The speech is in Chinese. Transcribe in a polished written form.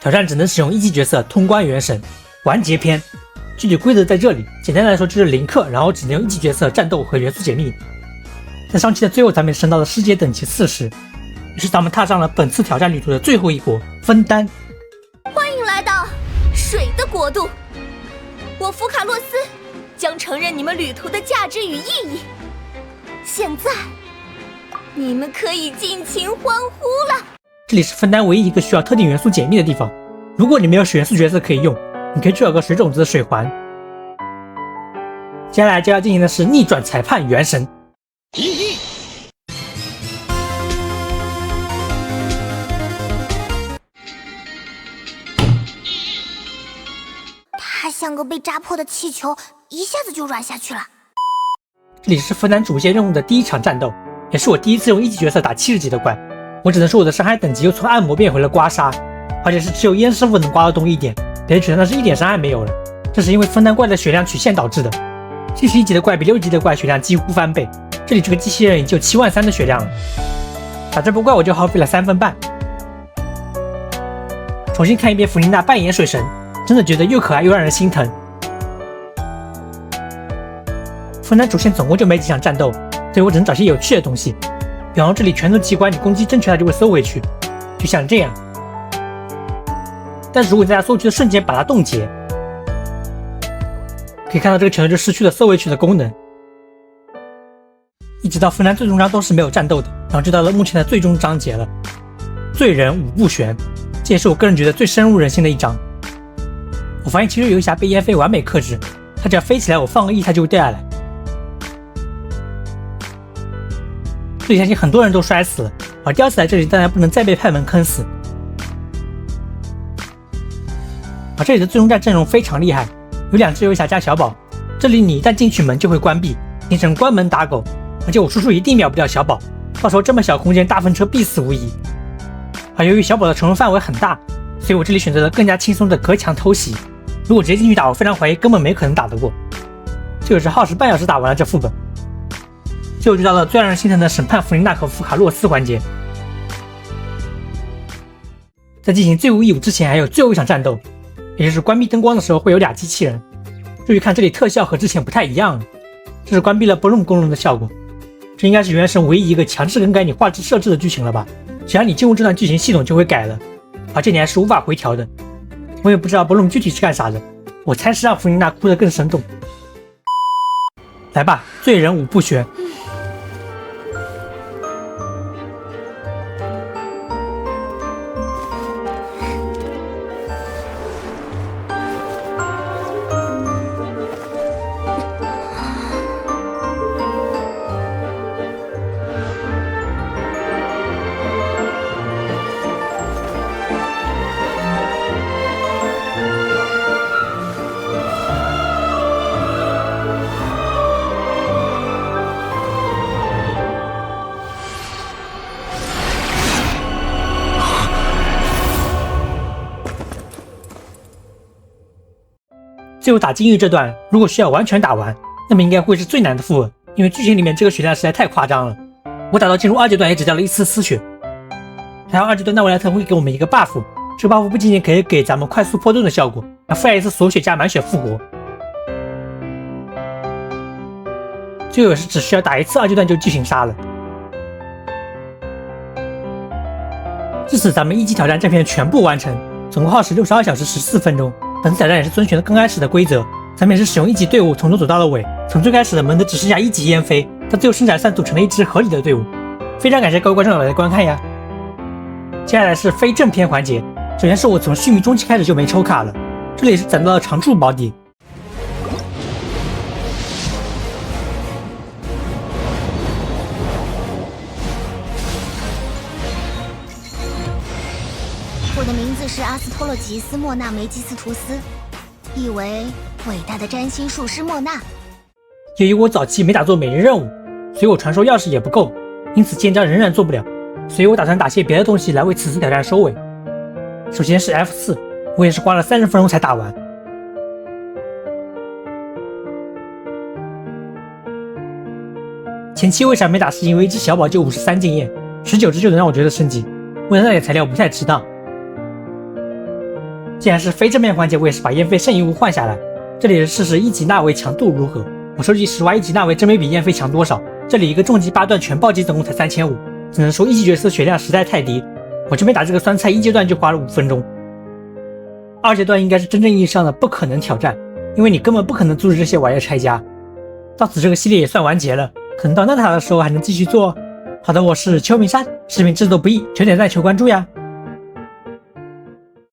挑战只能使用一级角色通关原神完结篇。具体规则在这里，简单来说就是0氪，然后只能用一级角色战斗和元素解密。在上期的最后，咱们升到了世界等级40，于是咱们踏上了本次挑战旅途的最后一国分担。欢迎来到水的国度，我福卡洛斯将承认你们旅途的价值与意义。现在，你们可以尽情欢呼了。这里是分担唯一一个需要特定元素解密的地方。如果你没有元素角色可以用，你可以去找个水种子的水环。接下来就要进行的是逆转裁判原神。它像个被扎破的气球，一下子就软下去了。这里是分担主线任务的第一场战斗，也是我第一次用一级角色打70级的怪。我只能说我的伤害等级又从按摩变回了刮痧，而且是只有烟师傅能刮得动一点，别的全当是一点伤害没有了。这是因为分担怪的血量曲线导致的。71级的怪比60级的怪血量几乎翻倍，这里这个机器人已经就73000的血量了。打这波怪我就耗费了3分半。重新看一遍弗琳娜扮演水神，真的觉得又可爱又让人心疼。分担主线总共就没几场战斗，所以我只能找些有趣的东西，比方说这里拳头机关，你攻击正确它就会收回去，就像这样。但是如果你在它收回去的瞬间把它冻结，可以看到这个拳头就失去了收回去的功能。一直到分担最终章都是没有战斗的，然后就到了目前的最终章节了，罪人五步旋，这也是我个人觉得最深入人心的一章。我发现其实游侠被烟飞完美克制，它只要飞起来我放个 E 它就会掉下来。这里相信很多人都摔死了，而掉下来这里当然不能再被派门坑死。而这里的最终战阵容非常厉害，有2只游侠加小宝，这里你一旦进去门就会关闭，形成关门打狗，而且我叔叔一定秒不掉小宝，到时候这么小空间大风车必死无疑。而由于小宝的重用范围很大，所以我这里选择了更加轻松的隔墙偷袭。如果直接进去打，我非常怀疑根本没可能打得过。这就是耗时半小时打完了这副本。最后就到了最让人心疼的审判弗琳娜和福卡洛斯环节。在进行最无义务之前还有最后一场战斗，也就是关闭灯光的时候会有2机器人。注意看这里特效和之前不太一样了，这是关闭了 Bloom 功能的效果。这应该是原神唯一一个强制更改你画质设置的剧情了吧，只要你进入这段剧情系统就会改了，而且你还是无法回调的。我也不知道 Bloom 具体是干啥的，我猜是让弗琳娜哭得更生动。来吧，罪人五步旋。最后打禁欲这段，如果需要完全打完，那么应该会是最难的副本，因为剧情里面这个血量实在太夸张了。我打到进入2阶段也只掉了1丝丝血。还有2阶段纳维莱特会给我们一个 buff， 这个 buff 不仅仅可以给咱们快速破盾的效果，还附带一次锁血加满血复活。最后是只需要打1次2阶段就剧情杀了。至此咱们1级挑战这篇全部完成，总共耗时62小时14分钟。本次挑战也是遵循了刚开始的规则，咱们也是使用1级队伍从头走到了尾，从最开始的门的只剩下1级烟飞，到最后生产线组成了一支合理的队伍。非常感谢各位观众来观看呀！接下来是非正片环节，首先是我从须弥中期开始就没抽卡了，这里是攒到了常驻保底。我的名字是阿斯托洛吉斯·莫纳梅基斯图斯，意为伟大的占星术师莫纳。由于我早期没打做每日任务，所以我传说钥匙也不够，因此剑章仍然做不了，所以我打算打些别的东西来为此次挑战收尾。首先是 F4， 我也是花了30分钟才打完。前期为啥没打是因为一只小宝就53经验，19只就能让我觉得升级，为了那点材料不太值当。既然是非正面环节，我也是把燕飞圣遗物换下来。这里是试试一级纳维强度如何。我收集10瓦一级纳维真没比燕飞强多少。这里一个重击8段全暴击总共才3500，只能说一级角色血量实在太低。我这边打这个酸菜1阶段就花了5分钟。2阶段应该是真正意义上的不可能挑战，因为你根本不可能阻止这些瓦叶拆家。到此这个系列也算完结了，可能到那塔的时候还能继续做。好的，我是秋名山，视频制作不易，求点赞求关注呀。